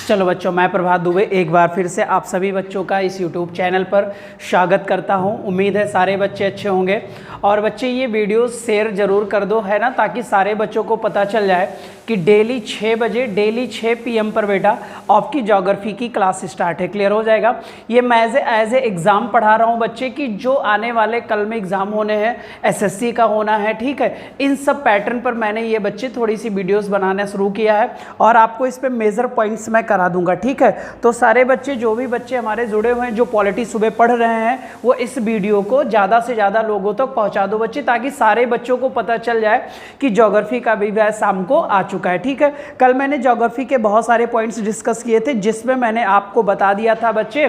चलो बच्चों, मैं प्रभात दुबे एक बार फिर से आप सभी बच्चों का इस YouTube चैनल पर स्वागत करता हूं। उम्मीद है सारे बच्चे अच्छे होंगे। और बच्चे ये वीडियो शेयर ज़रूर कर दो, है ना, ताकि सारे बच्चों को पता चल जाए कि डेली 6 बजे, डेली 6 PM पर बेटा आपकी ज्योग्राफी की क्लास स्टार्ट है। क्लियर हो जाएगा। ये मैं एज ए एग्ज़ाम पढ़ा रहा हूँ बच्चे कि जो आने वाले कल में एग्ज़ाम होने हैं, SSC का होना है, ठीक है। इन सब पैटर्न पर मैंने ये बच्चे थोड़ी सी वीडियोस बनाना शुरू किया है और आपको इस पे मेजर पॉइंट्स मैं करा दूंगा, ठीक है। तो सारे बच्चे, जो भी बच्चे हमारे जुड़े हुए हैं, जो पॉलिटी सुबह पढ़ रहे हैं, वो इस वीडियो को ज़्यादा से ज़्यादा लोगों तक पहुँचा दो बच्चे, ताकि सारे बच्चों को पता चल जाए कि ज्योग्राफी का भी वह शाम को आ चुका है, ठीक है। कल मैंने ज्योग्राफी के बहुत सारे पॉइंट्स डिस्कस किए थे, जिसमें मैंने आपको बता दिया था बच्चे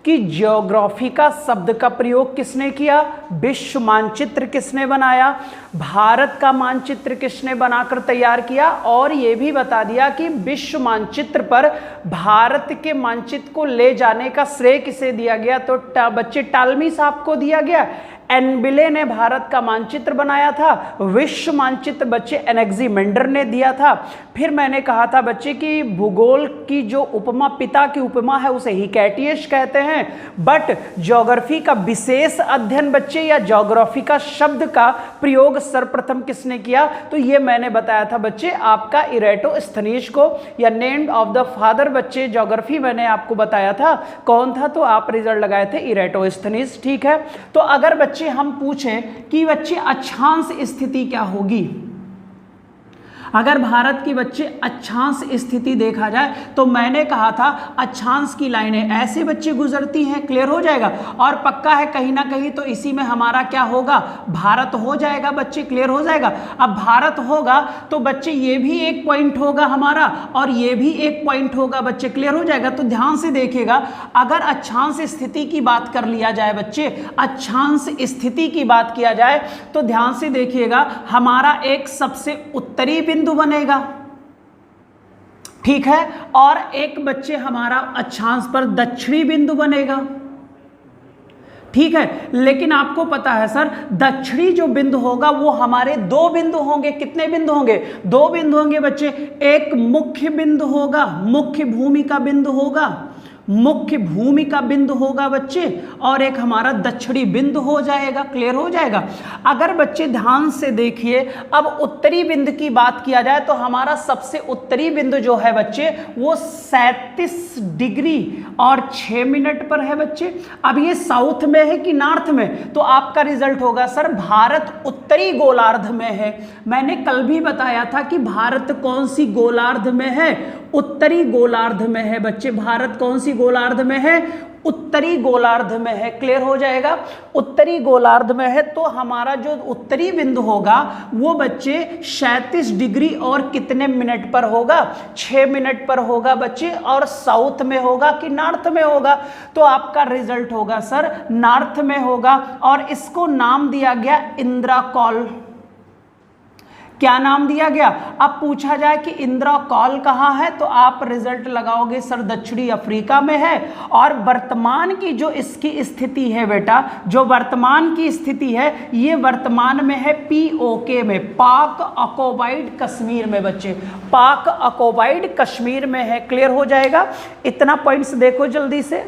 कि ज्योग्राफी का शब्द का प्रयोग किसने किया, विश्व मानचित्र किसने बनाया, भारत का मानचित्र किसने बनाकर तैयार किया, और ये भी बता दिया कि विश्व मानचित्र पर भारत के मानचित्र को ले जाने का श्रेय किसे दिया गया। तो बच्चे टालमी साहब को दिया गया। एनबिले ने भारत का मानचित्र बनाया था। विश्व मानचित्र बच्चे एनेक्सिमेंडर ने दिया था। फिर मैंने कहा था बच्चे कि भूगोल की जो उपमा, पिता की उपमा है, उसे हिकैटियस कहते हैं। बट ज्योग्राफी का विशेष अध्ययन बच्चे, या ज्योग्राफी का शब्द का प्रयोग सर्वप्रथम किसने किया, तो ये मैंने बताया था बच्चे आपका इरेटोस्थनीज को, या नेम्ड ऑफ द फादर बच्चे ज्योग्राफी मैंने आपको बताया था। कौन था, तो आप रिजल्ट लगाए थे इरेटोस्थनीज, ठीक है। तो अगर बच्चे हम पूछें कि बच्चे अक्षांश स्थिति क्या होगी, अगर भारत की बच्चे अक्षांश स्थिति देखा जाए, तो मैंने कहा था अक्षांश की लाइनें ऐसे बच्चे गुजरती हैं। क्लियर हो जाएगा। और पक्का है कहीं ना कहीं तो इसी में हमारा क्या होगा, भारत हो जाएगा बच्चे। क्लियर हो जाएगा। अब भारत होगा तो बच्चे ये भी एक पॉइंट होगा हमारा, और ये भी एक पॉइंट होगा बच्चे। क्लियर हो जाएगा। तो ध्यान से देखिएगा, अगर अक्षांश स्थिति की बात कर लिया जाए बच्चे, अक्षांश स्थिति की बात किया जाए, तो ध्यान से देखिएगा, हमारा एक सबसे उत्तरी बिंदु बनेगा, ठीक है, और एक बच्चे हमारा अक्षांश पर दक्षिणी बिंदु बनेगा, ठीक है। लेकिन आपको पता है सर, दक्षिणी जो बिंदु होगा वो हमारे दो बिंदु होंगे। कितने बिंदु होंगे, दो बिंदु होंगे बच्चे। एक मुख्य बिंदु होगा, मुख्य भूमि का बिंदु होगा, मुख्य भूमि का बिंदु होगा बच्चे, और एक हमारा दक्षिणी बिंदु हो जाएगा। क्लियर हो जाएगा। अगर बच्चे ध्यान से देखिए, अब उत्तरी बिंदु की बात किया जाए, तो हमारा सबसे उत्तरी बिंदु जो है बच्चे, वो 37 डिग्री और 6 मिनट पर है बच्चे। अब ये साउथ में है कि नॉर्थ में, तो आपका रिजल्ट होगा सर भारत उत्तरी गोलार्ध में है। मैंने कल भी बताया था कि भारत कौन सी गोलार्ध में है, उत्तरी गोलार्ध में है बच्चे। भारत कौन सी गोलार्ध में है, उत्तरी गोलार्ध में है। क्लियर हो जाएगा। उत्तरी गोलार्ध में है, तो हमारा जो उत्तरी बिंदु होगा वो बच्चे 37 डिग्री और कितने मिनट पर होगा, 6 मिनट पर होगा बच्चे। और साउथ में होगा कि नॉर्थ में होगा, तो आपका रिजल्ट होगा सर नॉर्थ में होगा। और इसको नाम दिया गया इंदिरा कॉल। क्या नाम दिया गया। अब पूछा जाए कि इंदिरा कॉल कहाँ है, तो आप रिजल्ट लगाओगे सर दक्षिणी अफ्रीका में है। और वर्तमान की जो इसकी स्थिति है बेटा, जो वर्तमान की स्थिति है, ये वर्तमान में है POK में, पाक ऑक्युपाइड कश्मीर में बच्चे, पाक ऑक्युपाइड कश्मीर में है। क्लियर हो जाएगा। इतना पॉइंट्स देखो जल्दी से।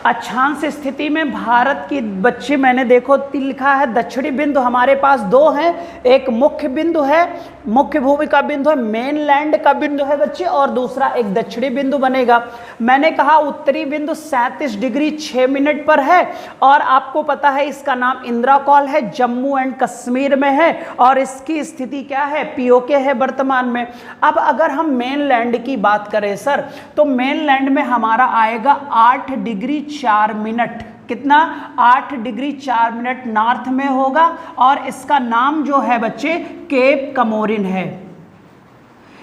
अक्षांश स्थिति में भारत की बच्चे मैंने देखो लिखा है, दक्षिणी बिंदु हमारे पास दो हैं, एक मुख्य बिंदु है, मुख्य भूमि का बिंदु है, मेनलैंड का बिंदु है बच्चे, और दूसरा एक दक्षिणी बिंदु बनेगा। मैंने कहा उत्तरी बिंदु 37 डिग्री 6 मिनट पर है, और आपको पता है इसका नाम इंदिरा कॉल है, जम्मू एंड कश्मीर में है, और इसकी स्थिति क्या है, POK है वर्तमान में। अब अगर हम मेनलैंड की बात करें सर, तो मेनलैंड में हमारा आएगा 8 डिग्री 4 मिनट। कितना, 8 डिग्री 4 मिनट नॉर्थ में होगा, और इसका नाम जो है बच्चे केप कमोरिन है।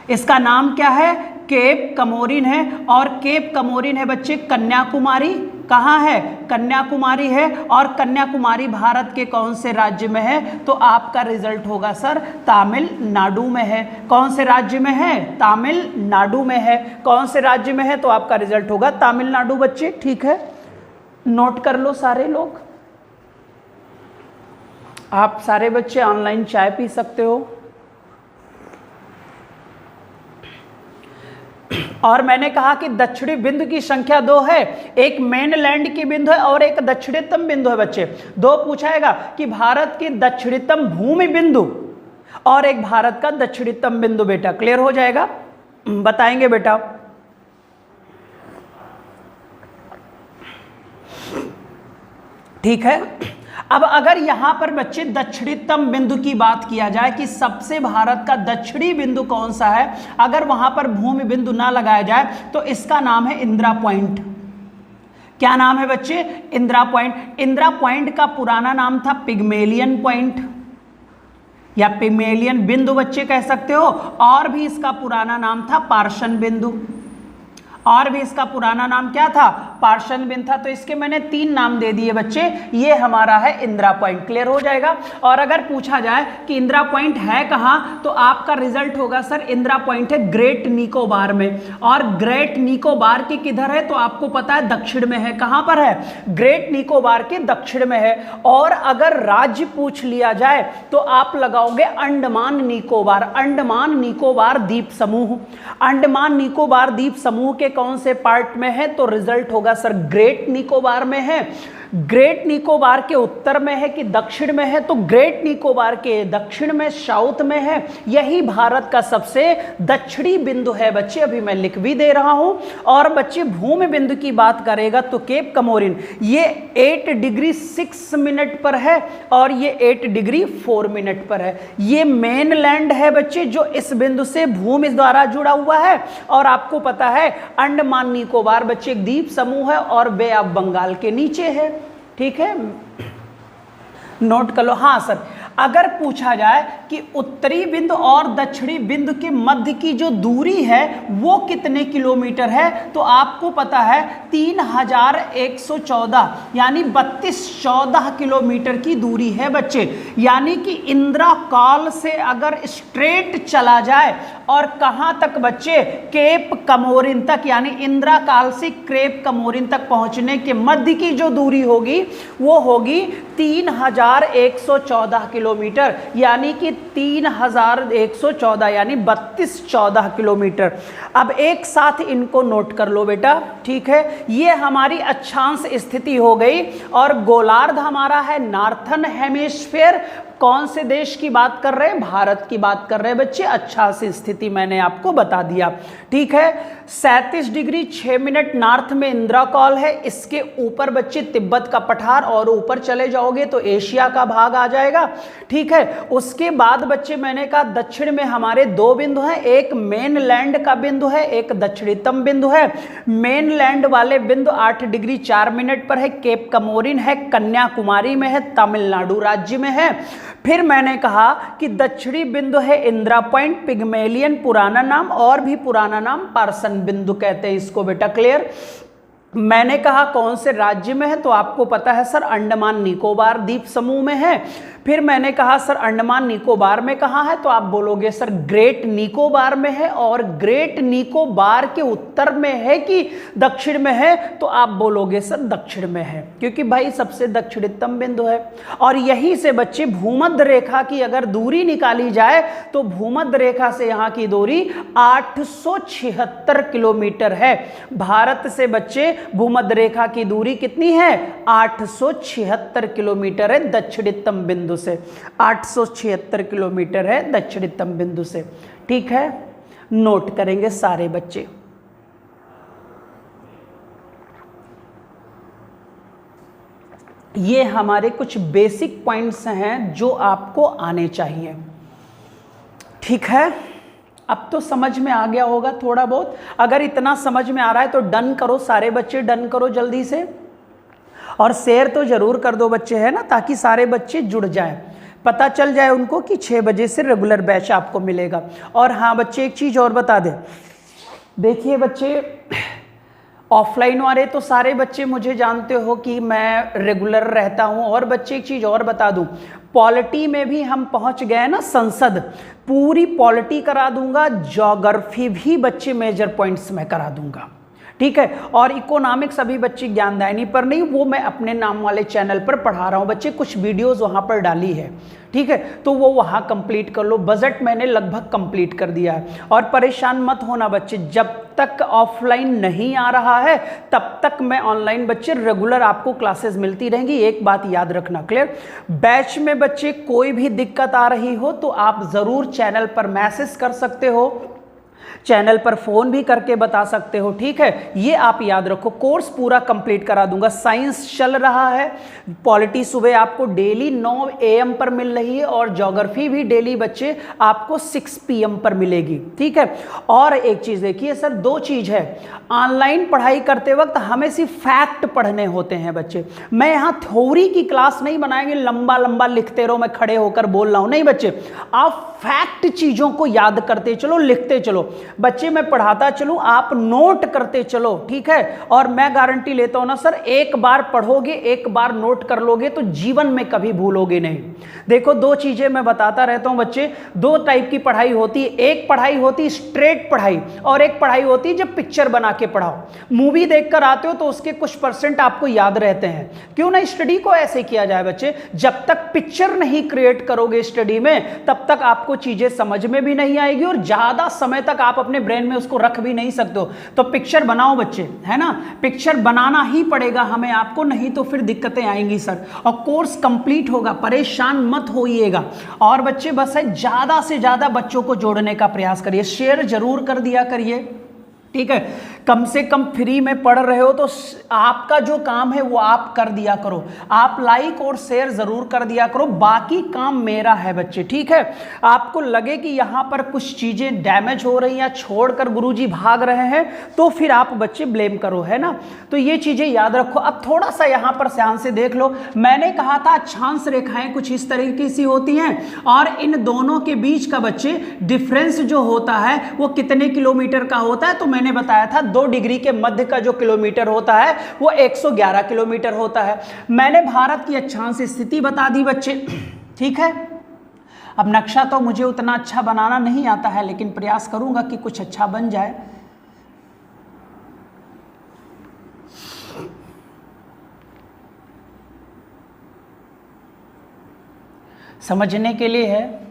इसका नाम क्या है, केप कमोरिन है। और केप कमोरिन है बच्चे कन्याकुमारी, कहाँ है, कन्याकुमारी है। और कन्याकुमारी भारत के कौन से राज्य में है, तो आपका रिजल्ट होगा सर तमिलनाडु में है। कौन से राज्य में है, तमिलनाडु में है। कौन से राज्य में है, तो आपका रिजल्ट होगा तमिलनाडु बच्चे, ठीक है। नोट कर लो सारे लोग। आप सारे बच्चे ऑनलाइन चाय पी सकते हो। और मैंने कहा कि दक्षिणी बिंदु की संख्या 2 है, एक मेनलैंड की बिंदु है और एक दक्षिणतम बिंदु है बच्चे। 2 पूछाएगा कि भारत की दक्षिणतम भूमि बिंदु और एक भारत का दक्षिणतम बिंदु। बेटा क्लियर हो जाएगा, बताएंगे बेटा। ठीक है, अब अगर यहां पर बच्चे दक्षिणतम बिंदु की बात किया जाए कि सबसे भारत का दक्षिणी बिंदु कौन सा है, अगर वहां पर भूमि बिंदु ना लगाया जाए तो इसका नाम है इंदिरा पॉइंट। क्या नाम है बच्चे? इंदिरा पॉइंट। इंदिरा पॉइंट का पुराना नाम था पिग्मेलियन पॉइंट या पिग्मेलियन बिंदु बच्चे कह सकते हो, और भी इसका पुराना नाम था पार्शन बिंदु, और भी इसका पुराना नाम क्या था? पार्शन बिंदु था। तो इसके मैंने 3 नाम दे दिए बच्चे, ये हमारा है इंदिरा पॉइंट। क्लियर हो जाएगा। और अगर पूछा जाए कि इंदिरा पॉइंट है कहाँ, तो आपका रिजल्ट होगा सर इंदिरा पॉइंट है ग्रेट निकोबार में। और ग्रेट निकोबार के किधर है? तो आपको पता है दक्षिण में है। कहाँ पर है? ग्रेट निकोबार के दक्षिण में है। और अगर राज्य पूछ लिया जाए तो आप लगाओगे अंडमान निकोबार, अंडमान निकोबार द्वीप समूह। अंडमान निकोबार द्वीप समूह के कौन से पार्ट में है? तो रिजल्ट होगा सर ग्रेट निकोबार में है। ग्रेट निकोबार के उत्तर में है कि दक्षिण में है? तो ग्रेट निकोबार के दक्षिण में, साउथ में है। यही भारत का सबसे दक्षिणी बिंदु है बच्चे, अभी मैं लिख भी दे रहा हूं। और बच्चे भूमि बिंदु की बात करेगा तो केप कमोरिन, ये 8 डिग्री 6 मिनट पर है और ये 8 डिग्री 4 मिनट पर है। ये मेन लैंड है बच्चे जो इस बिंदु से भूमि द्वारा जुड़ा हुआ है। और आपको पता है अंडमान निकोबार बच्चे एक द्वीप समूह है और बे ऑफ बंगाल के नीचे है। ठीक है, नोट कर लो। हाँ सर, अगर पूछा जाए कि उत्तरी बिंदु और दक्षिणी बिंदु के मध्य की जो दूरी है वो कितने किलोमीटर है, तो आपको पता है 3114 यानी 3214 किलोमीटर की दूरी है बच्चे। यानी कि इंदिरा कॉल से अगर स्ट्रेट चला जाए और कहां तक बच्चे? केप कमोरिन तक, यानी इंदिरा कॉल से केप कमोरिन तक पहुंचने के मध्य की जो दूरी होगी वो होगी 3114 किलोमीटर, यानी कि 3114 यानी 3214 किलोमीटर। अब एक साथ इनको नोट कर लो बेटा। ठीक है, ये हमारी अक्षांश स्थिति हो गई। और गोलार्ध हमारा है नॉर्थन हेमिस्फीयर। कौन से देश की बात कर रहे हैं? भारत की बात कर रहे हैं बच्चे। अच्छा सी स्थिति मैंने आपको बता दिया। ठीक है, 37 डिग्री 6 मिनट नॉर्थ में इंदिरा कॉल है। इसके ऊपर बच्चे तिब्बत का पठार, और ऊपर चले जाओगे तो एशिया का भाग आ जाएगा। ठीक है, उसके बाद बच्चे मैंने कहा दक्षिण में हमारे 2 बिंदु हैं, एक मेन लैंड का बिंदु है, एक दक्षिणतम बिंदु है। मेन लैंड वाले बिंदु 8 डिग्री 4 मिनट पर है, केप कमोरिन है, कन्याकुमारी में है, तमिलनाडु राज्य में है। फिर मैंने कहा कि दक्षिणी बिंदु है इंदिरा पॉइंट, पिग्मेलियन पुराना नाम, और भी पुराना नाम पार्सन बिंदु कहते हैं इसको बेटा। क्लियर? मैंने कहा कौन से राज्य में है, तो आपको पता है सर अंडमान निकोबार द्वीप समूह में है। फिर मैंने कहा सर अंडमान निकोबार में कहाँ है, तो आप बोलोगे सर ग्रेट निकोबार में है। और ग्रेट निकोबार के उत्तर में है कि दक्षिण में है, तो आप बोलोगे सर दक्षिण में है, क्योंकि भाई सबसे दक्षिणतम बिंदु है। और यहीं से बच्चे भूमध्य रेखा की अगर दूरी निकाली जाए तो भूमध्य रेखा से यहाँ की दूरी 876 किलोमीटर है। भारत से बच्चे भूमध्य रेखा की दूरी कितनी है? 876 किलोमीटर है दक्षिणतम बिंदु से। 876 किलोमीटर है दक्षिणतम बिंदु से। ठीक है, नोट करेंगे सारे बच्चे। ये हमारे कुछ बेसिक पॉइंट्स हैं जो आपको आने चाहिए। ठीक है, अब तो समझ में आ गया होगा थोड़ा बहुत। अगर इतना समझ में आ रहा है तो डन करो, सारे बच्चे डन करो जल्दी से। और शेयर तो जरूर कर दो बच्चे, है ना, ताकि सारे बच्चे जुड़ जाएं, पता चल जाए उनको कि 6 बजे से रेगुलर बैच आपको मिलेगा। और हाँ बच्चे, एक चीज़ और बता दें। देखिए बच्चे, ऑफलाइन वाले तो सारे बच्चे मुझे जानते हो कि मैं रेगुलर रहता हूं। और बच्चे एक चीज़ और बता दूं, पॉलिटी में भी हम पहुंच गए ना, संसद पूरी पॉलिटी करा दूंगा, ज्योग्राफी भी बच्चे मेजर पॉइंट्स में करा दूंगा। ठीक है। और इकोनॉमिक्स अभी बच्चे ज्ञानदायिनी पर नहीं, वो मैं अपने नाम वाले चैनल पर पढ़ा रहा हूँ बच्चे, कुछ वीडियोस वहाँ पर डाली है, ठीक है, तो वो वहाँ कंप्लीट कर लो। बजट मैंने लगभग कंप्लीट कर दिया है। और परेशान मत होना बच्चे, जब तक ऑफलाइन नहीं आ रहा है तब तक मैं ऑनलाइन बच्चे रेगुलर आपको क्लासेस मिलती रहेंगी, एक बात याद रखना, क्लियर। बैच में बच्चे कोई भी दिक्कत आ रही हो तो आप ज़रूर चैनल पर मैसेज कर सकते हो, चैनल पर फोन भी करके बता सकते हो, ठीक है। ये आप याद रखो, कोर्स पूरा कंप्लीट करा दूंगा। साइंस चल रहा है, पॉलिटी सुबह आपको डेली 9 AM पर मिल रही है और ज्योग्राफी भी डेली बच्चे आपको 6 PM पर मिलेगी, ठीक है। और एक चीज देखिए सर, 2 चीज है, ऑनलाइन पढ़ाई करते वक्त हमें सिर्फ फैक्ट पढ़ने होते हैं बच्चे। मैं यहाँ थ्योरी की क्लास नहीं बनाएंगे, लंबा लंबा लिखते रहो, मैं खड़े होकर बोल रहा हूं, नहीं बच्चे, आप फैक्ट चीजों को याद करते चलो, लिखते चलो बच्चे, मैं पढ़ाता चलूं, आप नोट करते चलो, ठीक है। और मैं गारंटी लेता हूं ना सर, एक बार पढ़ोगे, एक बार नोट कर लोगे तो जीवन में कभी भूलोगे नहीं। देखो 2 चीजें मैं बताता रहता हूं बच्चे, 2 टाइप की पढ़ाई होती है। एक पढ़ाई होती है स्ट्रेट पढ़ाई, और एक पढ़ाई होती है जब पिक्चर बना के पढ़ाओ। मूवी देखकर आते हो तो उसके कुछ % आपको याद रहते हैं, क्यों ना स्टडी को ऐसे किया जाए बच्चे, जब तक पिक्चर नहीं क्रिएट करोगे स्टडी में तब तक आपको चीजें समझ में भी नहीं आएगी और ज्यादा समय तक आप अपने ब्रेन में उसको रख भी नहीं सकते हो। तो पिक्चर बनाओ बच्चे, है ना, पिक्चर बनाना ही पड़ेगा हमें आपको, नहीं तो फिर दिक्कतें आएंगी सर। और कोर्स कंप्लीट होगा, परेशान मत होइएगा। और बच्चे बस है, ज्यादा से ज्यादा बच्चों को जोड़ने का प्रयास करिए, शेयर जरूर कर दिया करिए, ठीक है। कम से कम फ्री में पढ़ रहे हो तो आपका जो काम है वो आप कर दिया करो, आप लाइक और शेयर जरूर कर दिया करो, बाकी काम मेरा है बच्चे, ठीक है। आपको लगे कि यहां पर कुछ चीजें डैमेज हो रही हैं, छोड़कर गुरुजी भाग रहे हैं, तो फिर आप बच्चे ब्लेम करो, है ना। तो ये चीजें याद रखो। अब थोड़ा सा यहां पर ध्यान से देख लो, मैंने कहा था अक्षांश रेखाएं कुछ इस तरीके से होती हैं और इन दोनों के बीच का बच्चे डिफरेंस जो होता है वो कितने किलोमीटर का होता है, तो मैंने बताया था 2 डिग्री के मध्य का जो किलोमीटर होता है वो 111 किलोमीटर होता है। मैंने भारत की अक्षांश स्थिति बता दी बच्चे, ठीक है। अब नक्शा तो मुझे उतना अच्छा बनाना नहीं आता है, लेकिन प्रयास करूंगा कि कुछ अच्छा बन जाए। समझने के लिए है,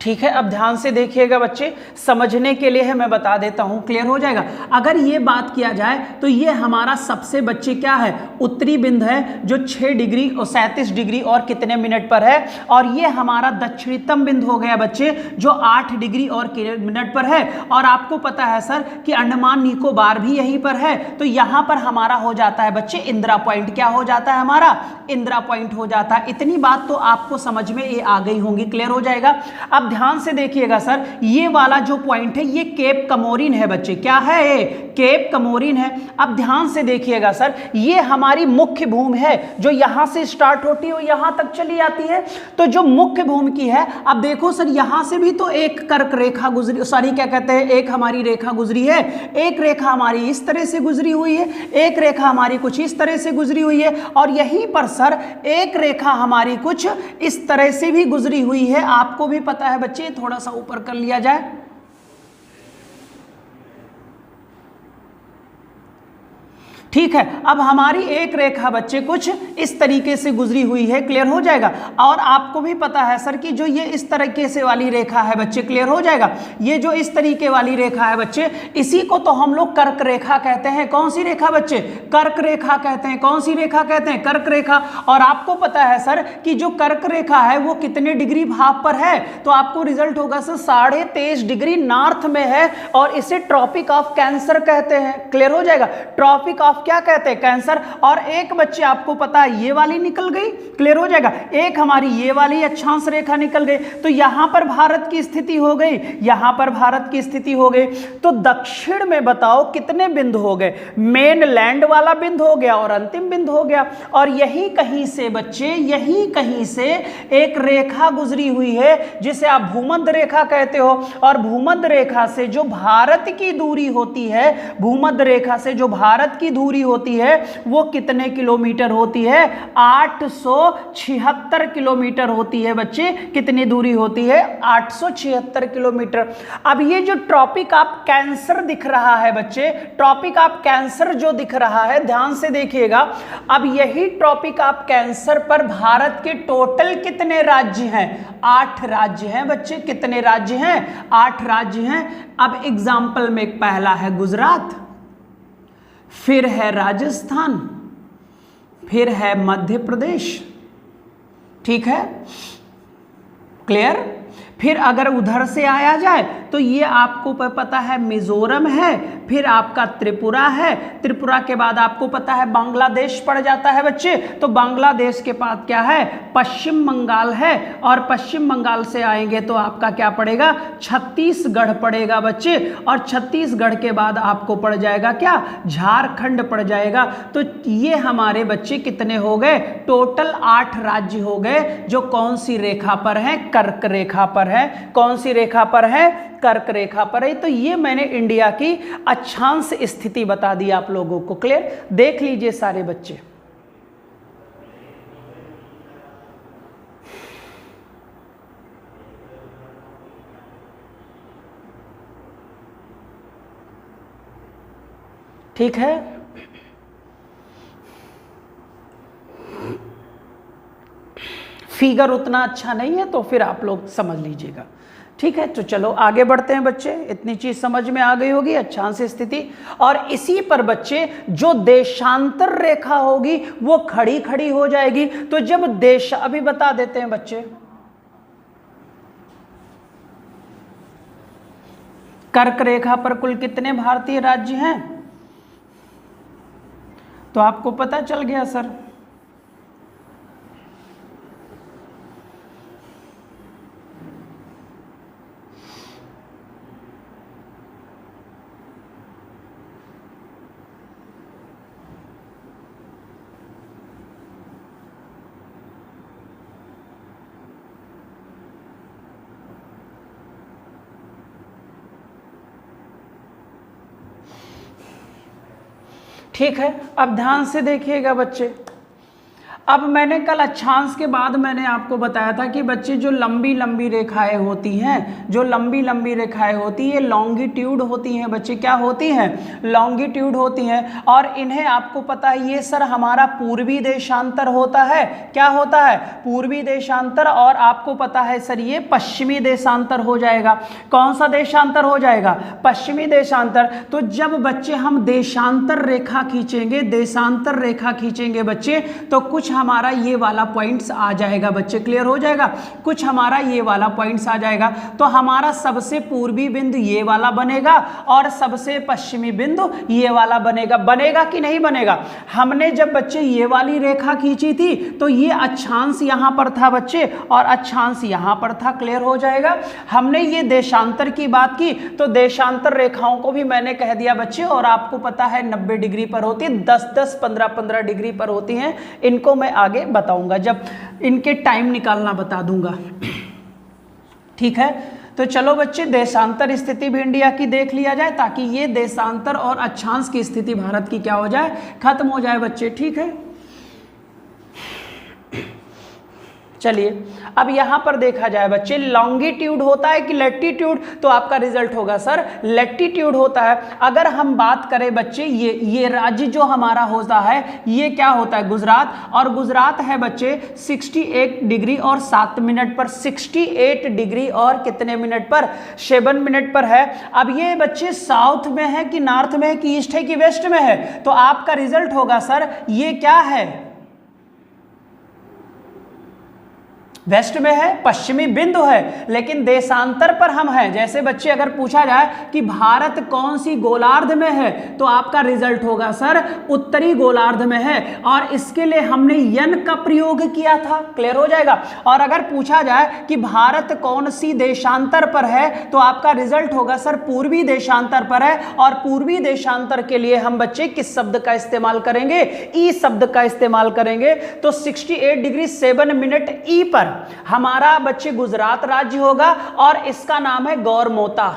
ठीक है। अब ध्यान से देखिएगा बच्चे, समझने के लिए है, मैं बता देता हूं, क्लियर हो जाएगा। अगर ये बात किया जाए तो ये हमारा सबसे बच्चे क्या है, उत्तरी बिंदु है जो 6 डिग्री और 37 डिग्री और कितने मिनट पर है, और ये हमारा दक्षिणतम बिंदु हो गया बच्चे जो 8 डिग्री और मिनट पर है। और आपको पता है सर कि अंडमान निकोबार भी यहीं पर है, तो यहां पर हमारा हो जाता है बच्चे इंदिरा पॉइंट। क्या हो जाता है हमारा, इंदिरा पॉइंट हो जाता है। इतनी बात तो आपको समझ में ये आ गई होंगी, क्लियर हो जाएगा। अब ध्यान से देखिएगा सर, ये वाला जो पॉइंट है ये केप कमोरिन है बच्चे, क्या है ये, केप कमोरिन है। अब ध्यान से देखिएगा सर, ये हमारी मुख्य भूमि है जो यहां से स्टार्ट होती है और यहां तक चली आती है। तो जो मुख्य भूमि की है, अब देखो सर यहां से भी तो एक कर्क रेखा गुजरी, सॉरी क्या कहते हैं, एक हमारी रेखा गुजरी है, एक रेखा हमारी इस तरह से गुजरी हुई है, एक रेखा हमारी कुछ इस तरह से गुजरी हुई है, और यहीं पर सर एक रेखा हमारी कुछ इस तरह से भी गुजरी हुई है। आपको भी पता है बच्चे, थोड़ा सा ऊपर कर लिया जाए, ठीक है। अब हमारी एक रेखा बच्चे कुछ इस तरीके से गुजरी हुई है, क्लियर हो जाएगा। और आपको भी पता है सर कि जो ये इस तरीके से वाली रेखा है बच्चे, क्लियर हो जाएगा, ये जो इस तरीके वाली रेखा है बच्चे, इसी को तो हम लोग कर्क रेखा कहते हैं। कौन सी रेखा बच्चे, कर्क रेखा कहते हैं। कौन सी रेखा कहते हैं, कर्क रेखा। और आपको पता है सर कि जो कर्क रेखा है वो कितने डिग्री भाव पर है, तो आपको रिजल्ट होगा सर 23.5 डिग्री नॉर्थ में है, और इसे ट्रॉपिक ऑफ कैंसर कहते हैं, क्लियर हो जाएगा। ट्रॉपिक ऑफ क्या कहते हैं, कैंसर। और एक बच्चे आपको पता है ये वाली निकल गई, क्लियर हो जाएगा, एक हमारी ये वाली अक्षांश रेखा निकल गई, तो यहां पर भारत की स्थिति हो गई, यहां पर भारत की स्थिति हो गई। तो दक्षिण में बताओ कितने बिंदु हो गए, मेन लैंड वाला बिंदु हो गया और अंतिम बिंदु हो गया। और यही कहीं से बच्चे, यही कहीं से एक रेखा गुजरी हुई है जिसे आप भूमध्य रेखा कहते हो, और भूमध्य रेखा से जो भारत की दूरी होती है, भूमध्य रेखा से जो भारत की दूरी दूरी होती है वो कितने किलोमीटर होती है? 876 किलोमीटर होती है बच्चे। कितनी दूरी होती है? 876 किलोमीटर। अब ये जो ट्रॉपिक ऑफ कैंसर दिख रहा है बच्चे, ट्रॉपिक ऑफ कैंसर जो दिख रहा है, ध्यान से देखिएगा। अब यही ट्रॉपिक ऑफ कैंसर पर भारत के टोटल कितने राज्य हैं? 8 राज्य हैं बच्चे। कितने राज्य हैं? 8 राज्य हैं। अब एग्जाम्पल में पहला है गुजरात, फिर है राजस्थान, फिर है मध्य प्रदेश, ठीक है, क्लियर। फिर अगर उधर से आया जाए तो ये आपको पता है मिजोरम है, फिर आपका त्रिपुरा है, त्रिपुरा के बाद आपको पता है बांग्लादेश पड़ जाता है बच्चे। तो बांग्लादेश के बाद क्या है? पश्चिम बंगाल है, और पश्चिम बंगाल से आएंगे तो आपका क्या पड़ेगा? छत्तीसगढ़ पड़ेगा बच्चे, और छत्तीसगढ़ के बाद आपको पड़ जाएगा क्या? झारखंड पड़ जाएगा। तो ये हमारे बच्चे कितने हो गए? टोटल 8 राज्य हो गए, जो कौन सी रेखा पर है? कर्क रेखा पर है। कौन सी रेखा पर है? कर्क रेखा पर है। तो ये मैंने इंडिया की अक्षांश स्थिति बता दी आप लोगों को। क्लियर? देख लीजिए सारे बच्चे। ठीक है, फिगर उतना अच्छा नहीं है तो फिर आप लोग समझ लीजिएगा, ठीक है। तो चलो आगे बढ़ते हैं बच्चे। इतनी चीज समझ में आ गई होगी, अक्षांश स्थिति। और इसी पर बच्चे जो देशांतर रेखा होगी वो खड़ी खड़ी हो जाएगी। तो जब देश, अभी बता देते हैं बच्चे, कर्क रेखा पर कुल कितने भारतीय राज्य हैं? तो आपको पता चल गया सर। ठीक है, अब ध्यान से देखिएगा बच्चे। अब मैंने कल अक्षांश के बाद मैंने आपको बताया था कि बच्चे जो लंबी लंबी रेखाएं होती हैं, जो लंबी लंबी रेखाएं होती है लॉन्गिट्यूड होती हैं बच्चे। क्या होती हैं? लॉन्गिट्यूड होती हैं। और इन्हें आपको पता है ये सर हमारा पूर्वी देशांतर होता है। क्या होता है? पूर्वी देशांतर। और आपको पता है सर ये पश्चिमी देशांतर हो जाएगा। कौन सा देशांतर हो जाएगा? पश्चिमी देशांतर। तो जब बच्चे हम देशांतर रेखा खींचेंगे, देशांतर रेखा खींचेंगे बच्चे, तो कुछ हमारा ये वाला पॉइंट्स आ जाएगा बच्चे। क्लियर हो जाएगा? कुछ हमारा ये वाला पॉइंट्स आ जाएगा। तो हमारा सबसे पूर्वी बिंदु ये वाला बनेगा और सबसे पश्चिमी बिंदु ये वाला बनेगा। बनेगा कि नहीं बनेगा? हमने जब बच्चे ये वाली रेखा खींची थी तो ये अक्षांश यहां पर था बच्चे और अक्षांश यहां पर था। क्लियर हो जाएगा? हमने ये देशांतर की बात की तो देशांतर रेखाओं को भी मैंने कह दिया बच्चे, और आपको पता है 90 डिग्री पर होती है, 10-10, 15-15 डिग्री पर होती हैं। इनको मैं आगे बताऊंगा, जब इनके टाइम निकालना बता दूंगा, ठीक है। तो चलो बच्चे देशांतर स्थिति भी इंडिया की देख लिया जाए, ताकि ये देशांतर और अक्षांश की स्थिति भारत की क्या हो जाए? खत्म हो जाए बच्चे, ठीक है। चलिए अब यहां पर देखा जाए बच्चे, लॉन्गिट्यूड होता है कि लैटिट्यूड? तो आपका रिजल्ट होगा सर लैटिट्यूड होता है। अगर हम बात करें बच्चे, ये राज्य जो हमारा होता है ये क्या होता है? गुजरात। और गुजरात है बच्चे 68 डिग्री और 7 मिनट पर। 68 डिग्री और कितने मिनट पर? 7 मिनट पर है। अब ये बच्चे साउथ में है कि नॉर्थ में है कि ईस्ट है कि वेस्ट में है? तो आपका रिजल्ट होगा सर ये क्या है? वेस्ट में है, पश्चिमी बिंदु है, लेकिन देशांतर पर हम हैं। जैसे बच्चे अगर पूछा जाए कि भारत कौन सी गोलार्ध में है, तो आपका रिजल्ट होगा सर उत्तरी गोलार्ध में है, और इसके लिए हमने यन का प्रयोग किया था। क्लियर हो जाएगा? और अगर पूछा जाए कि भारत कौन सी देशांतर पर है, तो आपका रिजल्ट होगा सर पूर्वी देशांतर पर है। और पूर्वी देशांतर के लिए हम बच्चे किस शब्द का इस्तेमाल करेंगे? ई शब्द का इस्तेमाल करेंगे। तो 68 डिग्री 7 मिनट ई पर हमारा बच्चे गुजरात राज्य होगा, और इसका नाम है गौरमोता।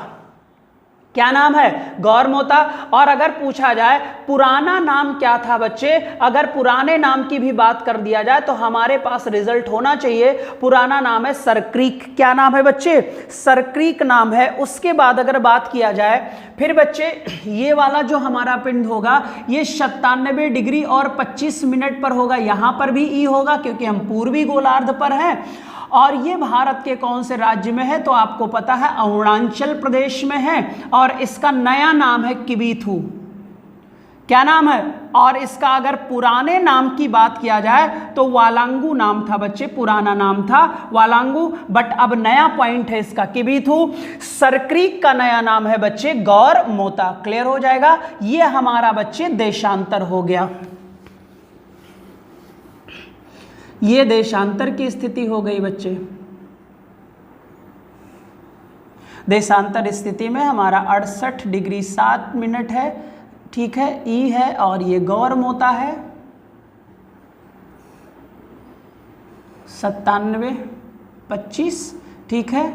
क्या नाम है? गौरमोता। और अगर पूछा जाए पुराना नाम क्या था बच्चे, अगर पुराने नाम की भी बात कर दिया जाए तो हमारे पास रिजल्ट होना चाहिए, पुराना नाम है सरक्रीक। क्या नाम है बच्चे? सरक्रीक नाम है। उसके बाद अगर बात किया जाए फिर बच्चे, ये वाला जो हमारा पिंड होगा ये 97 डिग्री और 25 मिनट पर होगा। यहां पर भी ई होगा क्योंकि हम पूर्वी गोलार्ध पर हैं। और ये भारत के कौन से राज्य में है? तो आपको पता है अरुणाचल प्रदेश में है। और इसका नया नाम है किबीथू। क्या नाम है? और इसका अगर पुराने नाम की बात किया जाए तो वालांगू नाम था बच्चे, पुराना नाम था वालांगू, बट अब नया पॉइंट है इसका किबीथू। सरक्रीक का नया नाम है बच्चे गौरमोता। क्लियर हो जाएगा? ये हमारा बच्चे देशांतर हो गया, ये देशांतर की स्थिति हो गई बच्चे। देशांतर स्थिति में हमारा 68 डिग्री 7 मिनट है, ठीक है, ई है, और ये गौरमोता है 97 25, ठीक है,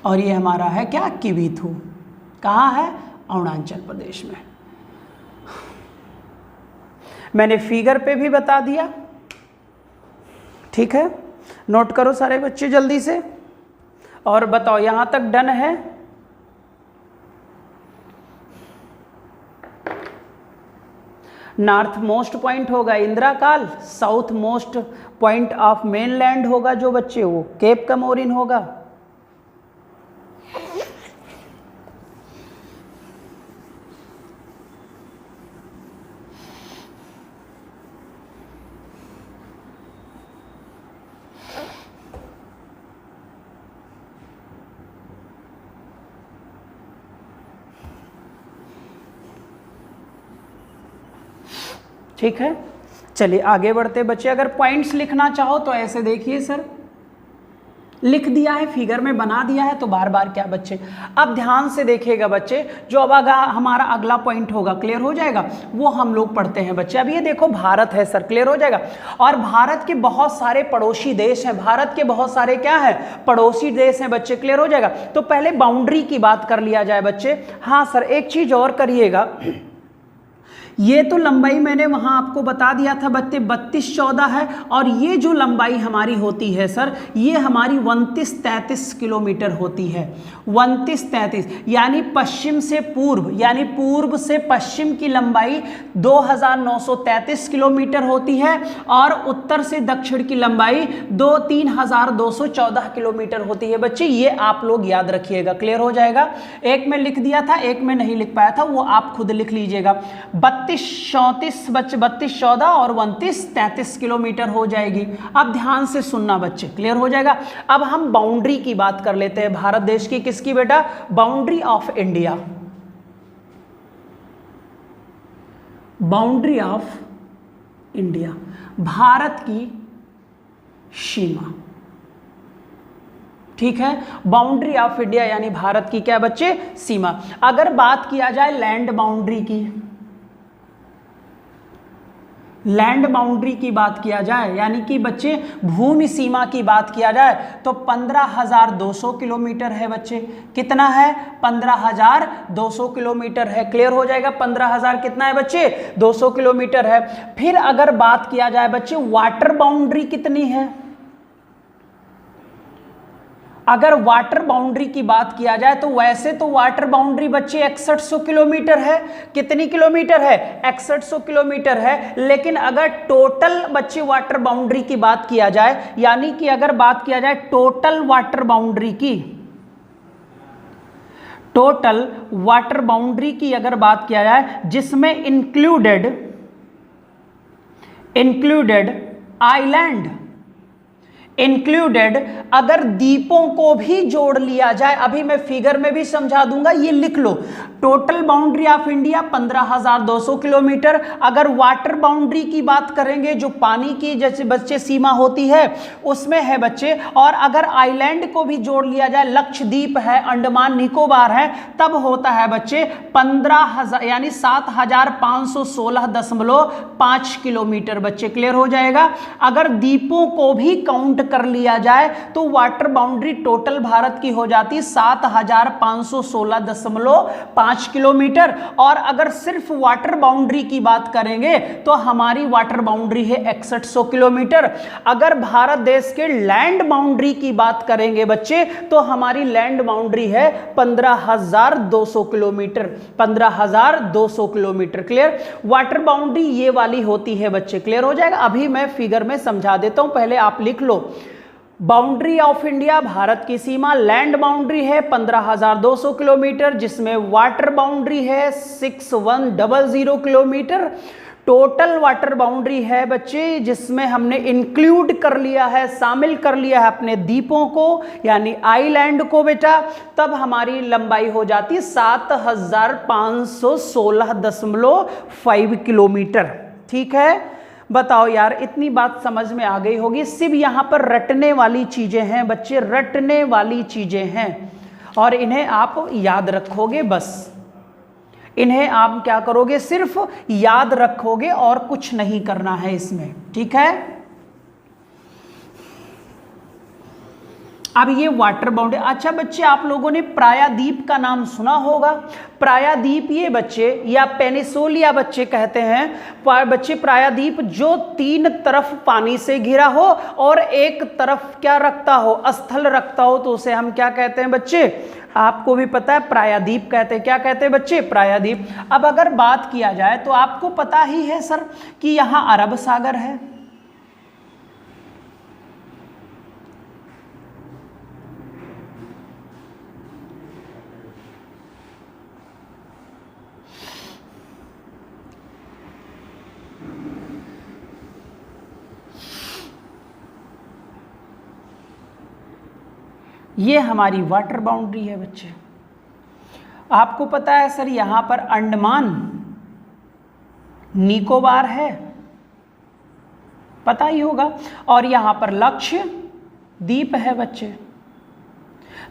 और ये हमारा है क्या? किबीथू। कहाँ है? अरुणाचल प्रदेश में। मैंने फिगर पे भी बता दिया, ठीक है, नोट करो सारे बच्चे जल्दी से और बताओ यहां तक डन है? नॉर्थ मोस्ट पॉइंट होगा इंदिरा काल, south most point of mainland होगा जो बच्चे वो केप कमोरिन होगा। ठीक है, चलिए आगे बढ़ते बच्चे। अगर पॉइंट्स लिखना चाहो तो ऐसे देखिए सर, लिख दिया है फिगर में, बना दिया है, तो बार बार क्या बच्चे। अब ध्यान से देखिएगा बच्चे, जो अब हमारा अगला पॉइंट होगा, क्लियर हो जाएगा, वो हम लोग पढ़ते हैं बच्चे। अब ये देखो भारत है सर, क्लियर हो जाएगा, और भारत के बहुत सारे पड़ोसी देश हैं, भारत के बहुत सारे क्या है? पड़ोसी देश हैं बच्चे, क्लियर हो जाएगा। तो पहले बाउंड्री की बात कर लिया जाए बच्चे। हाँ सर, एक चीज और करिएगा, ये तो लंबाई मैंने वहां आपको बता दिया था बच्चे 32-14 है, और ये जो लंबाई हमारी होती है सर, ये हमारी 29-33 किलोमीटर होती है। 29-33 यानी पश्चिम से पूर्व, यानी पूर्व से पश्चिम की लंबाई 2933 किलोमीटर होती है, और उत्तर से दक्षिण की लंबाई 3214 किलोमीटर होती है बच्चे। ये आप लोग याद रखिएगा, क्लियर हो जाएगा। एक में लिख दिया था, एक में नहीं लिख पाया था, वो आप खुद लिख लीजिएगा। 32-34 बच्चे, 32-14 और 29-33 किलोमीटर हो जाएगी। अब ध्यान से सुनना बच्चे, क्लियर हो जाएगा। अब हम बाउंड्री की बात कर लेते हैं भारत देश की। किसकी बेटा? Boundary of India, boundary of India, Bharat की सीमा, ठीक है, बाउंड्री ऑफ इंडिया यानी भारत की क्या बच्चे? सीमा। अगर बात किया जाए लैंड बाउंड्री की, लैंड बाउंड्री की बात किया जाए, यानी कि बच्चे भूमि सीमा की बात किया जाए, तो 15,200 किलोमीटर है बच्चे। कितना है? 15,200 किलोमीटर है, क्लियर हो जाएगा। 15,000 कितना है बच्चे? 200 किलोमीटर है। फिर अगर बात किया जाए बच्चे वाटर बाउंड्री कितनी है, अगर वाटर बाउंड्री की बात किया जाए तो वैसे तो वाटर बाउंड्री बच्चे 6100 किलोमीटर है। कितनी किलोमीटर है? 6100 किलोमीटर है। लेकिन अगर टोटल बच्चे वाटर बाउंड्री की बात किया जाए, यानी कि अगर बात किया जाए टोटल वाटर बाउंड्री की, टोटल वाटर बाउंड्री की अगर बात किया जाए, जिसमें इंक्लूडेड आइलैंड, इंक्लूडेड अगर द्वीपों को भी जोड़ लिया जाए, अभी मैं फिगर में भी समझा दूंगा, ये लिख लो। Total boundary of India 15,200 kilometre. अगर वाटर बाउंड्री की बात करेंगे, जो पानी की जैसे बच्चे सीमा होती है उसमें है बच्चे, और अगर आइलैंड को भी जोड़ लिया जाए, लक्षद्वीप है, अंडमान निकोबार है, तब होता है बच्चे 15,000 यानी 7,516.5 किलोमीटर बच्चे, क्लियर हो जाएगा। अगर द्वीपों को भी काउंट काउंट कर लिया जाए तो वाटर बाउंड्री टोटल भारत की हो जाती है 7516.5 किलोमीटर। और अगर सिर्फ वाटर बाउंड्री की बात करेंगे तो हमारी वाटर बाउंड्री है 6100 किलोमीटर। अगर भारत देश के लैंड बाउंड्री की बात करेंगे बच्चे तो हमारी लैंड बाउंड्री है 15,200 kilometre, 15,200 kilometre. Clear? Water boundary ये वाली होती है बच्चे। क्लियर हो जाएगा? अभी मैं फिगर में समझा देता हूं, पहले आप लिख लो। बाउंड्री ऑफ इंडिया, भारत की सीमा, लैंड बाउंड्री है 15,200 किलोमीटर, जिसमें वाटर बाउंड्री है 6100 किलोमीटर। टोटल वाटर बाउंड्री है बच्चे जिसमें हमने इंक्लूड कर लिया है, शामिल कर लिया है अपने द्वीपों को यानी आइलैंड को बेटा, तब हमारी लंबाई हो जाती है 7516.5 किलोमीटर। ठीक है? बताओ यार, इतनी बात समझ में आ गई होगी। सिर्फ यहां पर रटने वाली चीजें हैं बच्चे, रटने वाली चीजें हैं और इन्हें आप याद रखोगे बस। इन्हें आप क्या करोगे? सिर्फ याद रखोगे और कुछ नहीं करना है इसमें। ठीक है? अब ये वाटर बाउंड्री। अच्छा बच्चे, आप लोगों ने प्रायद्वीप का नाम सुना होगा। प्रायद्वीप ये बच्चे या पेनिसुलिया बच्चे कहते हैं बच्चे, प्रायद्वीप जो 3 तरफ पानी से घिरा हो और एक तरफ क्या रखता हो? स्थल रखता हो, तो उसे हम क्या कहते हैं बच्चे? आपको भी पता है, प्रायद्वीप कहते हैं। क्या कहते हैं बच्चे? प्रायद्वीप। अब अगर बात किया जाए तो आपको पता ही है सर कि यहां अरब सागर है, ये हमारी वाटर बाउंड्री है बच्चे। आपको पता है सर यहां पर अंडमान निकोबार है, पता ही होगा, और यहां पर लक्षद्वीप है बच्चे।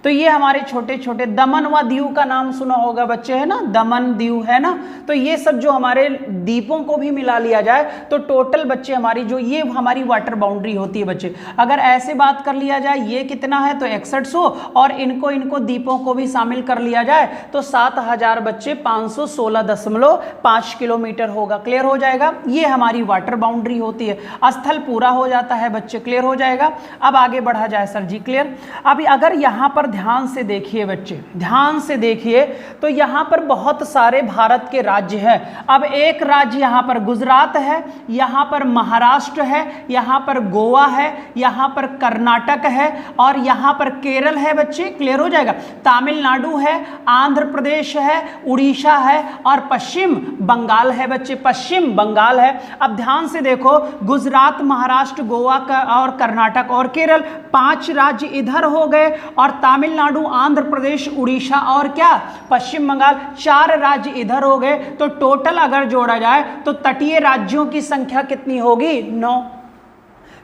तो ये हमारे छोटे छोटे दमन व दीव का नाम सुना होगा बच्चे, है ना? दमन दीव है ना? तो ये सब जो हमारे द्वीपों को भी मिला लिया जाए तो टोटल बच्चे हमारी जो ये हमारी वाटर बाउंड्री होती है बच्चे। अगर ऐसे बात कर लिया जाए ये कितना है तो 6100 और इनको द्वीपों को भी शामिल कर लिया जाए तो 7000 बच्चे 516.5 किलोमीटर होगा। क्लियर हो जाएगा? ये हमारी वाटर बाउंड्री होती है। स्थल पूरा हो जाता है बच्चे। क्लियर हो जाएगा? अब आगे बढ़ा जाए सर जी। क्लियर? अभी अगर यहां पर ध्यान से देखिए बच्चे, ध्यान से देखिए तो यहां पर बहुत सारे भारत के राज्य हैं। अब एक राज्य यहां पर गुजरात है, यहां पर महाराष्ट्र है, यहां पर गोवा है, यहां पर कर्नाटक है और यहां पर केरल है बच्चे। क्लियर हो जाएगा? तमिलनाडु है, आंध्र प्रदेश है, उड़ीसा है और पश्चिम बंगाल है बच्चे। पश्चिम बंगाल है। अब ध्यान से देखो, गुजरात, महाराष्ट्र, गोवा और कर्नाटक और केरल, 5 राज्य इधर हो गए और तमिलनाडु, आंध्र प्रदेश, उड़ीसा और क्या? पश्चिम बंगाल, 4 राज्य इधर हो गए। तो टोटल अगर जोड़ा जाए तो तटीय राज्यों की संख्या कितनी होगी? 9।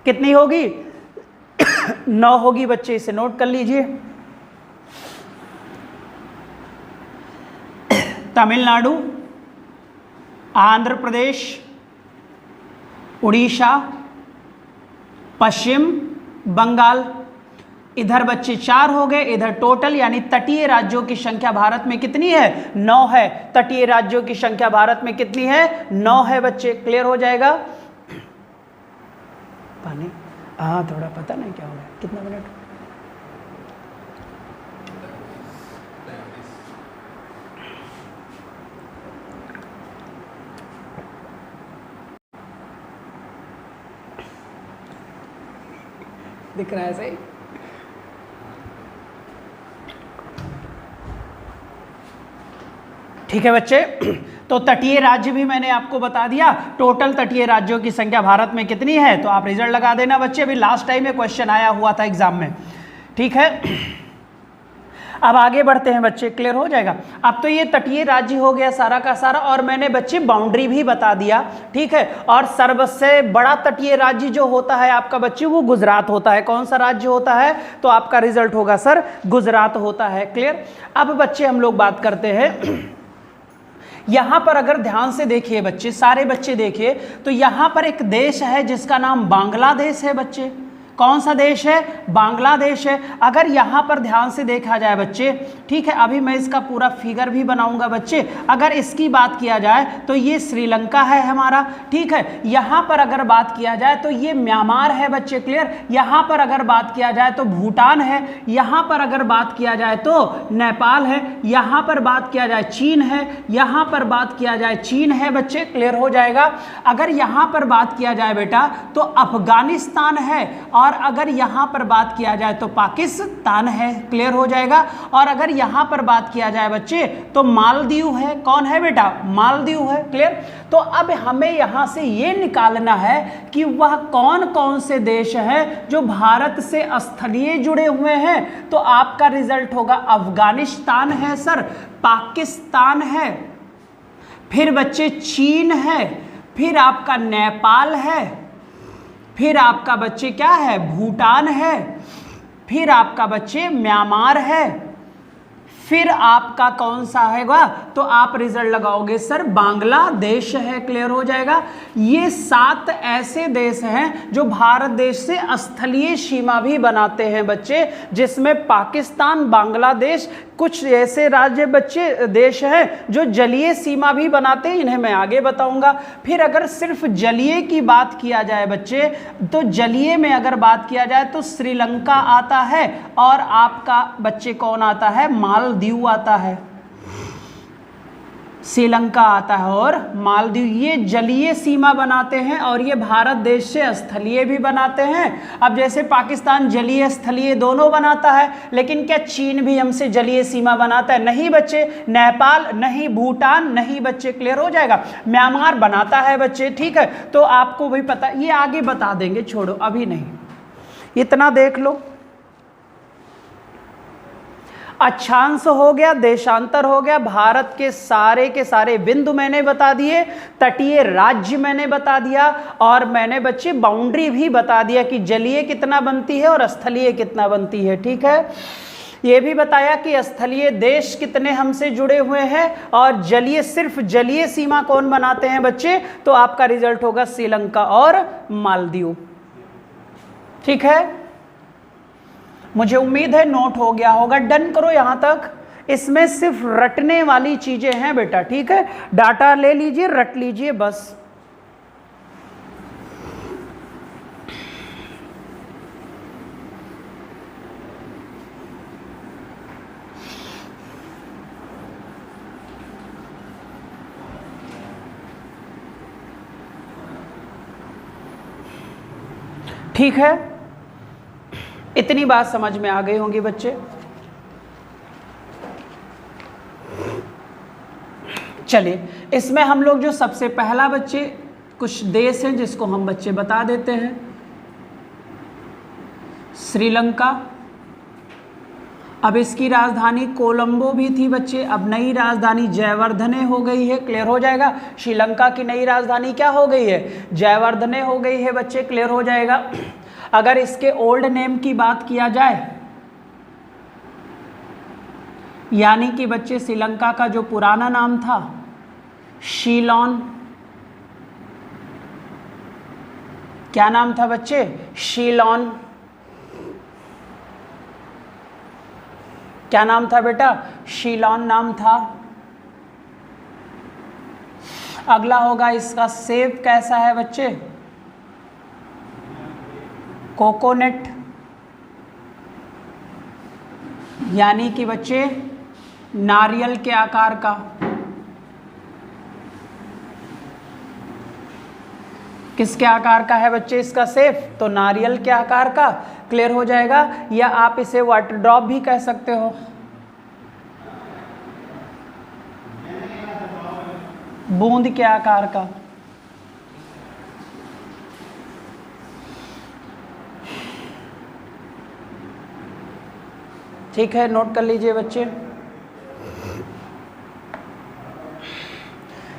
कितनी होगी? 9 होगी बच्चे। इसे नोट कर लीजिए। तमिलनाडु, आंध्र प्रदेश, उड़ीसा, पश्चिम बंगाल, इधर बच्चे 4 हो गए। इधर टोटल यानी तटीय राज्यों की संख्या भारत में कितनी है? 9 है। तटीय राज्यों की संख्या भारत में कितनी है? 9 है बच्चे। क्लियर हो जाएगा? पानी हाँ, थोड़ा पता नहीं क्या हो रहा है। कितना मिनट? दिख रहा है सही? ठीक है बच्चे। तो तटीय राज्य भी मैंने आपको बता दिया। टोटल तटीय राज्यों की संख्या भारत में कितनी है तो आप रिजल्ट लगा देना बच्चे। अभी लास्ट टाइम में क्वेश्चन आया हुआ था एग्जाम में। ठीक है? अब आगे बढ़ते हैं बच्चे। क्लियर हो जाएगा? अब तो ये तटीय राज्य हो गया सारा का सारा और मैंने बच्चे बाउंड्री भी बता दिया। ठीक है? और सबसे बड़ा तटीय राज्य जो होता है आपका बच्चे वो गुजरात होता है। कौन सा राज्य होता है? तो आपका रिजल्ट होगा सर गुजरात होता है। क्लियर? अब बच्चे हम लोग बात करते हैं यहां पर। अगर ध्यान से देखिए बच्चे, सारे बच्चे देखिए तो यहां पर एक देश है जिसका नाम बांग्लादेश है बच्चे। कौन सा देश है? बांग्लादेश है। अगर यहाँ पर ध्यान से देखा जाए बच्चे, ठीक है, अभी मैं इसका पूरा फिगर भी बनाऊंगा बच्चे। अगर इसकी बात किया जाए तो ये श्रीलंका है हमारा, ठीक है। यहाँ पर अगर बात किया जाए तो ये म्यांमार है बच्चे, क्लियर। यहाँ पर अगर बात किया जाए तो भूटान है। यहाँ पर अगर बात किया जाए तो नेपाल है। यहाँ पर बात किया जाए चीन है। यहाँ पर बात किया जाए चीन है बच्चे, क्लियर हो जाएगा। अगर यहाँ पर बात किया जाए बेटा तो अफगानिस्तान है, और अगर यहाँ पर बात किया जाए तो पाकिस्तान है, क्लियर हो जाएगा। और अगर यहाँ पर बात किया जाए बच्चे तो मालदीव है। कौन है बेटा? मालदीव है, क्लियर। तो अब हमें यहाँ से ये निकालना है कि वह कौन कौन से देश हैं जो भारत से स्थलीय जुड़े हुए हैं। तो आपका रिजल्ट होगा अफगानिस्तान है सर, पाकिस्तान है, फिर बच्चे चीन है, फिर आपका नेपाल है, फिर आपका बच्चे क्या है? भूटान है, फिर आपका बच्चे म्यांमार है, फिर आपका कौन सा हैगा? तो आप रिजल्ट लगाओगे सर बांग्लादेश है, क्लियर हो जाएगा। ये 7 ऐसे देश हैं जो भारत देश से स्थलीय सीमा भी बनाते हैं बच्चे, जिसमें पाकिस्तान, बांग्लादेश, कुछ ऐसे राज्य बच्चे देश हैं जो जलीय सीमा भी बनाते हैं, इन्हें मैं आगे बताऊंगा। फिर अगर सिर्फ जलीय की बात किया जाए बच्चे, तो जलीय में अगर बात किया जाए तो श्रीलंका आता है, और आपका बच्चे कौन आता है? मालदीव आता है। श्रीलंका आता है और मालदीव, ये जलीय सीमा बनाते हैं, और ये भारत देश से स्थलीय भी बनाते हैं। अब जैसे पाकिस्तान जलीय स्थलीय दोनों बनाता है, लेकिन क्या चीन भी हमसे जलीय सीमा बनाता है? नहीं बच्चे। नेपाल नहीं, भूटान नहीं बच्चे, क्लियर हो जाएगा। म्यांमार बनाता है बच्चे, ठीक है। तो आपको भी पता, ये आगे बता देंगे, छोड़ो अभी नहीं, इतना देख लो। अक्षांश हो गया, देशांतर हो गया, भारत के सारे बिंदु मैंने बता दिए, तटीय राज्य मैंने बता दिया, और मैंने बच्चे बाउंड्री भी बता दिया कि जलीय कितना बनती है और स्थलीय कितना बनती है, ठीक है। ये भी बताया कि स्थलीय देश कितने हमसे जुड़े हुए हैं, और जलीय, सिर्फ जलीय सीमा कौन बनाते हैं बच्चे? तो आपका रिजल्ट होगा श्रीलंका और मालदीव, ठीक है। मुझे उम्मीद है नोट हो गया होगा, डन करो यहां तक। इसमें सिर्फ रटने वाली चीजें हैं बेटा, ठीक है। डाटा ले लीजिए, रट लीजिए बस। ठीक है, इतनी बात समझ में आ गई होंगी बच्चे। चलिए, इसमें हम लोग जो सबसे पहला बच्चे कुछ देश हैं जिसको हम बच्चे बता देते हैं। श्रीलंका, अब इसकी राजधानी कोलंबो भी थी बच्चे, अब नई राजधानी जयवर्धने हो गई है, क्लियर हो जाएगा। श्रीलंका की नई राजधानी क्या हो गई है? जयवर्धने हो गई है बच्चे, क्लियर हो जाएगा। अगर इसके ओल्ड नेम की बात किया जाए, यानी कि बच्चे श्रीलंका का जो पुराना नाम था शीलोन, क्या नाम था बच्चे? शीलोन। क्या नाम था बेटा? शीलोन नाम था। अगला होगा इसका सेब कैसा है बच्चे? कोकोनट, यानी कि बच्चे नारियल के आकार का। किसके आकार का है बच्चे इसका सेब? तो नारियल के आकार का, क्लियर हो जाएगा। या आप इसे वाटर ड्रॉप भी कह सकते हो, बूंद के आकार का। ठीक है, नोट कर लीजिए बच्चे।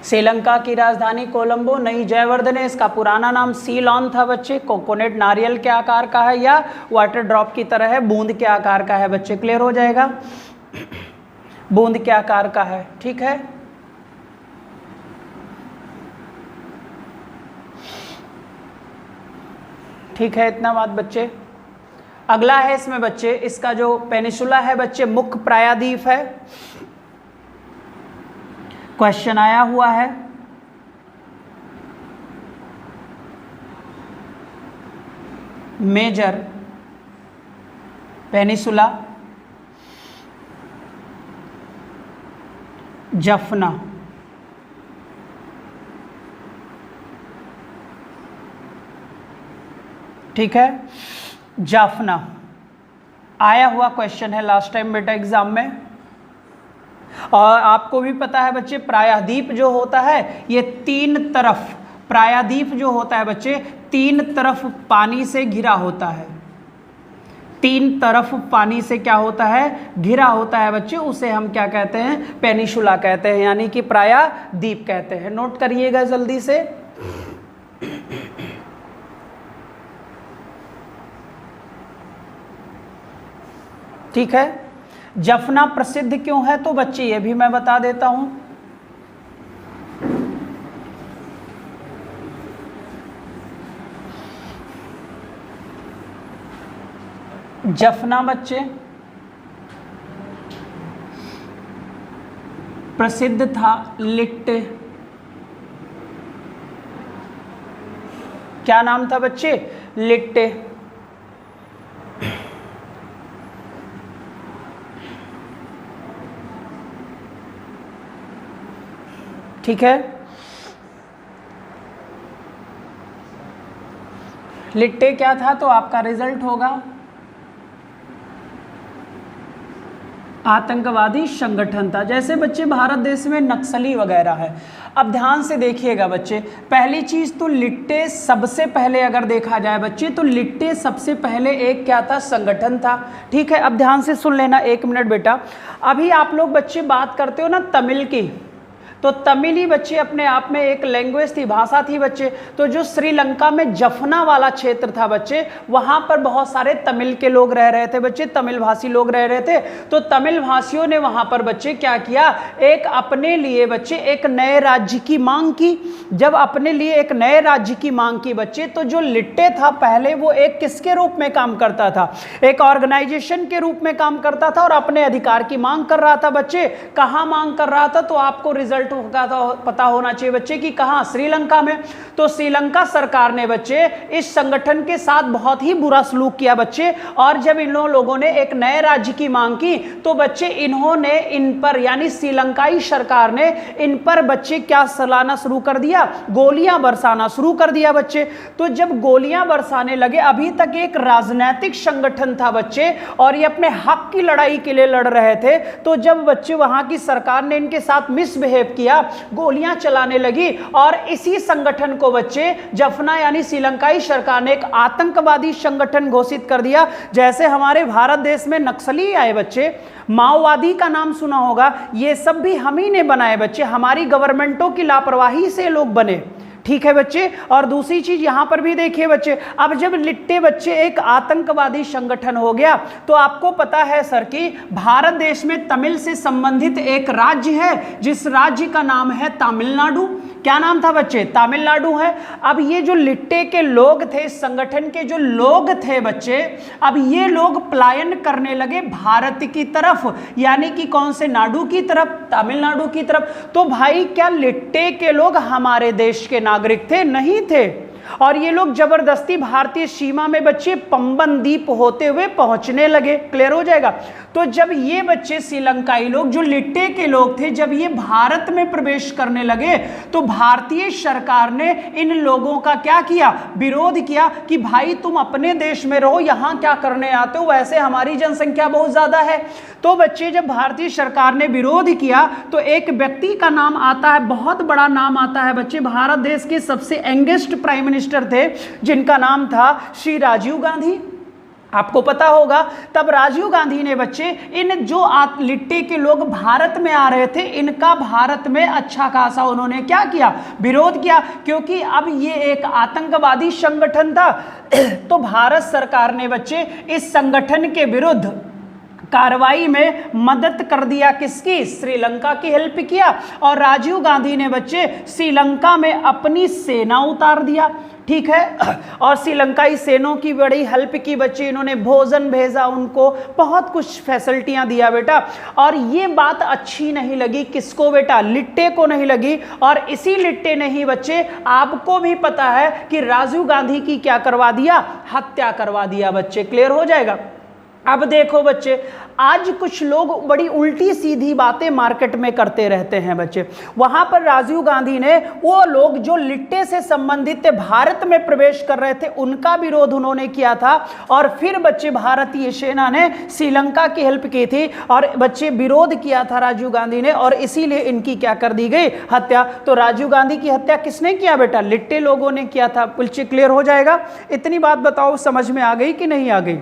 श्रीलंका की राजधानी कोलंबो, नई जयवर्धने, इसका पुराना नाम सीलोन था बच्चे। कोकोनट नारियल के आकार का है या वाटर ड्रॉप की तरह है, बूंद के आकार का है बच्चे, क्लियर हो जाएगा। बूंद के आकार का है, ठीक है। ठीक है, इतना बात बच्चे। अगला है इसमें बच्चे, इसका जो पेनिसुला है बच्चे मुख्य प्रायद्वीप है। क्वेश्चन आया हुआ है, मेजर पेनिसुला जफना। ठीक है, जाफना आया हुआ क्वेश्चन है लास्ट टाइम बेटा एग्जाम में। और आपको भी पता है बच्चे, प्रायद्वीप जो होता है ये तीन तरफ, प्रायद्वीप जो होता है बच्चे तीन तरफ पानी से घिरा होता है, तीन तरफ पानी से क्या होता है, घिरा होता है बच्चे, उसे हम क्या कहते हैं, पेनिसुला कहते हैं, यानी कि प्रायद्वीप कहते हैं। नोट करिएगा जल्दी से। ठीक है, जफना प्रसिद्ध क्यों है तो बच्चे ये भी मैं बता देता हूं। जफना बच्चे प्रसिद्ध था लिट्टे, क्या नाम था बच्चे, लिट्टे। ठीक है, लिट्टे क्या था तो आपका रिजल्ट होगा आतंकवादी संगठन था। जैसे बच्चे भारत देश में नक्सली वगैरह है। अब ध्यान से देखिएगा बच्चे, पहली चीज तो लिट्टे सबसे पहले अगर देखा जाए बच्चे तो लिट्टे सबसे पहले एक क्या था, संगठन था। ठीक है, अब ध्यान से सुन लेना, एक मिनट बेटा। अभी आप लोग बच्चे बात करते हो ना तमिल की, तो तमिल ही बच्चे अपने आप में एक लैंग्वेज थी, भाषा थी बच्चे। तो जो श्रीलंका में जफना वाला क्षेत्र था बच्चे, वहां पर बहुत सारे तमिल के लोग रह रहे थे बच्चे, तमिल भाषी लोग रह रहे थे। तो तमिल भाषियों ने वहां पर बच्चे क्या किया, एक अपने लिए बच्चे एक नए राज्य की मांग की। जब अपने लिए एक नए राज्य की मांग की बच्चे, तो जो लिट्टे था पहले वो एक किसके रूप में काम करता था, एक ऑर्गेनाइजेशन के रूप में काम करता था और अपने अधिकार की मांग कर रहा था बच्चे। कहां मांग कर रहा था तो आपको रिजल्ट का तो पता होना चाहिए बच्चे कि कहां, श्रीलंका में। तो श्रीलंका सरकार ने बच्चे इस संगठन के साथ बहुत ही बुरा सलूक किया बच्चे। और जब इन लोगों ने एक नए राज्य की मांग की तो बच्चे इन्होंने इन पर, यानी श्रीलंकाई सरकार ने इन पर बच्चे क्या चलाना शुरू कर दिया, गोलियां बरसाना शुरू कर दिया बच्चे। तो जब गोलियां बरसाने लगे, अभी तक एक राजनीतिक संगठन था बच्चे और ये अपने हक की लड़ाई के लिए लड़ रहे थे। तो जब बच्चे वहां की सरकार ने इनके साथ मिसबिहेव किया, गोलियां चलाने लगी और इसी संगठन को बच्चे जफना यानी श्रीलंकाई सरकार ने एक आतंकवादी संगठन घोषित कर दिया। जैसे हमारे भारत देश में नक्सली आए बच्चे, माओवादी का नाम सुना होगा, ये सब भी हम ही ने बनाए बच्चे, हमारी गवर्नमेंटों की लापरवाही से लोग बने। ठीक है बच्चे। और दूसरी चीज यहां पर भी देखिए बच्चे, अब जब लिट्टे बच्चे एक आतंकवादी संगठन हो गया तो आपको पता है सर कि भारत देश में तमिल से संबंधित एक राज्य है जिस राज्य का नाम है तमिलनाडु। क्या नाम था बच्चे, तमिलनाडु है। अब ये जो लिट्टे के लोग थे, इस संगठन के जो लोग थे बच्चे, अब ये लोग पलायन करने लगे भारत की तरफ, यानी कि कौन से नाडु की तरफ, तमिलनाडु की तरफ। तो भाई क्या लिट्टे के लोग हमारे देश के नागरिक थे? नहीं थे। और ये लोग जबरदस्ती भारतीय सीमा में बच्चे पंबन द्वीप होते हुए पहुंचने लगे। क्लियर हो जाएगा। तो जब ये बच्चे श्रीलंकाई लोग जो लिट्टे के लोग थे, जब ये भारत में प्रवेश करने लगे तो भारतीय सरकार ने इन लोगों का क्या किया, विरोध किया कि भाई तुम अपने देश में रहो, यहां क्या करने आते हो, वैसे हमारी जनसंख्या बहुत ज्यादा है। तो बच्चे जब भारतीय सरकार ने विरोध किया तो एक व्यक्ति का नाम आता है, बहुत बड़ा नाम आता है बच्चे, भारत देश के सबसे यंगेस्ट प्राइम मिनिस्टर थे जिनका नाम था श्री राजीव गांधी। आपको पता होगा तब राजीव गांधी ने बच्चे इन जो लिट्टे के लोग भारत में आ रहे थे, इनका भारत में अच्छा खासा उन्होंने क्या किया, विरोध किया, क्योंकि अब ये एक आतंकवादी संगठन था। तो भारत सरकार ने बच्चे इस संगठन के विरुद्ध कार्रवाई में मदद कर दिया, किसकी? श्रीलंका की हेल्प किया। और राजीव गांधी ने बच्चे श्रीलंका में अपनी सेना उतार दिया, ठीक है, और श्रीलंकाई सेनों की बड़ी हेल्प की बच्चे, इन्होंने भोजन भेजा उनको, बहुत कुछ फैसिलिटियां दिया बेटा। और ये बात अच्छी नहीं लगी किसको बेटा? लिट्टे को नहीं लगी। और इसी लिट्टे ने ही बच्चे, आपको भी पता है कि राजीव गांधी की क्या करवा दिया? हत्या करवा दिया बच्चे। क्लियर हो जाएगा? अब देखो बच्चे, आज कुछ लोग बड़ी उल्टी सीधी बातें मार्केट में करते रहते हैं बच्चे। वहां पर राजीव गांधी ने वो लोग जो लिट्टे से संबंधित थे, भारत में प्रवेश कर रहे थे, उनका विरोध उन्होंने किया था। और फिर बच्चे भारतीय सेना ने श्रीलंका की हेल्प की थी और बच्चे विरोध किया था राजीव गांधी ने, और इसीलिए इनकी क्या कर दी गई? हत्या। तो राजीव गांधी की हत्या किसने किया बेटा? लिट्टे लोगों ने किया था। बच्चे क्लियर हो जाएगा? इतनी बात बताओ, समझ में आ गई कि नहीं आ गई?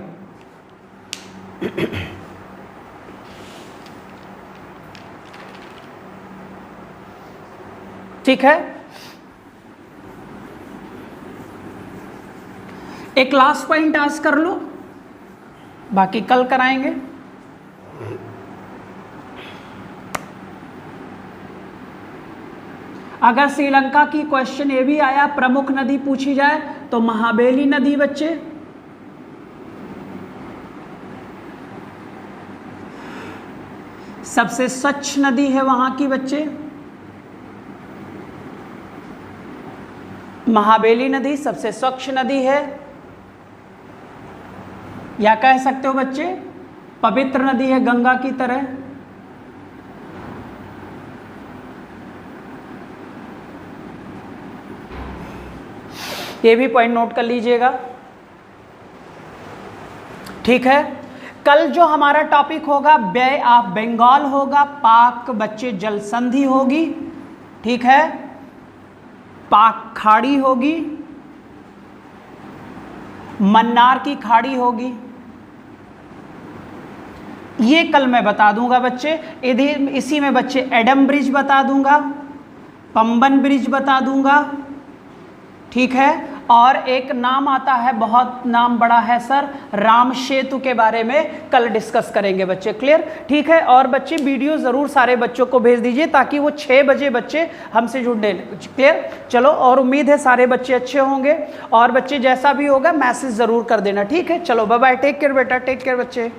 ठीक है, एक लास्ट पॉइंट आज कर लो, बाकी कल कराएंगे। अगर श्रीलंका की क्वेश्चन ये भी आया, प्रमुख नदी पूछी जाए तो महाबेली नदी बच्चे, सबसे स्वच्छ नदी है वहां की बच्चे, महाबेली नदी सबसे स्वच्छ नदी है, या कह सकते हो बच्चे पवित्र नदी है गंगा की तरह। ये भी पॉइंट नोट कर लीजिएगा, ठीक है। कल जो हमारा टॉपिक होगा बे ऑफ बंगाल होगा, पाक बच्चे जल संधि होगी, ठीक है, पाक खाड़ी होगी, मन्नार की खाड़ी होगी, ये कल मैं बता दूंगा बच्चे। इसी में बच्चे एडम ब्रिज बता दूंगा, पंबन ब्रिज बता दूंगा, ठीक है। और एक नाम आता है, बहुत नाम बड़ा है सर, राम सेतु के बारे में कल डिस्कस करेंगे बच्चे। क्लियर? ठीक है। और बच्चे वीडियो ज़रूर सारे बच्चों को भेज दीजिए ताकि वो 6 बजे बच्चे हमसे जुड़ने। क्लियर? चलो, और उम्मीद है सारे बच्चे अच्छे होंगे, और बच्चे जैसा भी होगा मैसेज ज़रूर कर देना, ठीक है। चलो बाय बाय, टेक केयर बेटा, टेक केयर बच्चे।